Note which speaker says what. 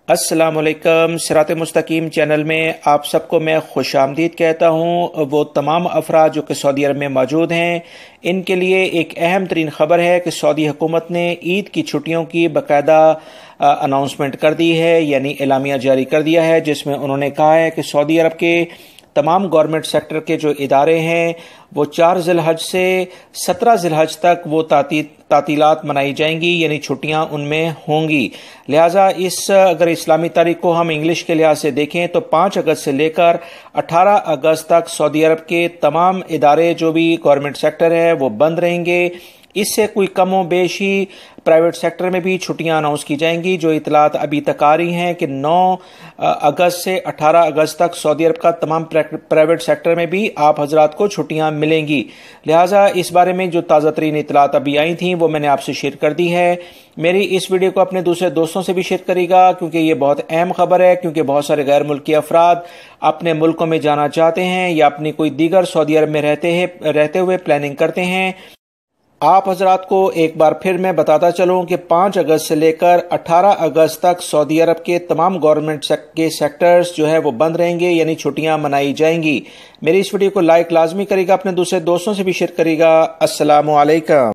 Speaker 1: السلام علیکم۔ صراط مستقیم چینل میں آپ سب کو میں خوش آمدید کہتا ہوں۔ وہ تمام افراد جو کہ سعودی عرب میں موجود ہیں، ان کے لیے ایک اہم ترین خبر ہے کہ سعودی حکومت نے عید کی چھٹیوں کی باقاعدہ اناؤنسمنٹ کر دی ہے، یعنی اعلامیہ جاری کر دیا ہے، جس میں انہوں نے کہا ہے کہ سعودی عرب کے تمام گورنمنٹ سیکٹر کے جو ادارے ہیں وہ 4 ذی الحج سے 17 ذی الحج تک وہ تعطیلات منائی جائیں گی، یعنی چھٹیاں ان میں ہوں گی۔ لہٰذا اگر اسلامی تاریخ کو ہم انگلش کے لحاظ سے دیکھیں تو 5 اگست سے لے کر 18 اگست تک سعودی عرب کے تمام ادارے جو بھی گورنمنٹ سیکٹر ہے وہ بند رہیں گے۔ اس سے کوئی کم و بیش ہی پرائیویٹ سیکٹر میں بھی چھٹیاں اناؤنس کی جائیں گی۔ جو اطلاعات ابھی تک آ رہی ہیں کہ 9 اگست سے 18 اگست تک سعودی عرب کا تمام پرائیویٹ سیکٹر میں بھی آپ حضرات کو چھٹیاں ملیں گی۔ لہٰذا اس بارے میں جو تازہ ترین اطلاعات ابھی آئی تھیں وہ میں نے آپ سے شیئر کر دی ہے۔ میری اس ویڈیو کو اپنے دوسرے دوستوں سے بھی شیئر کرے گا، کیونکہ یہ بہت اہم خبر ہے، کیونکہ بہت سارے غیر ملکی افراد اپنے ملکوں میں جانا چاہتے ہیں یا اپنی کوئی دیگر سعودی عرب میں رہتے ہوئے پلاننگ کرتے ہیں۔ آپ حضرات کو ایک بار پھر میں بتاتا چلوں کہ 5 اگست سے لے کر 18 اگست تک سعودی عرب کے تمام گورنمنٹ کے سیکٹرز جو ہے وہ بند رہیں گے، یعنی چھٹیاں منائی جائیں گی۔ میری اس ویڈیو کو لائک لازمی کرے گا، اپنے دوسرے دوستوں سے بھی شیئر کرے گا۔ السلام علیکم۔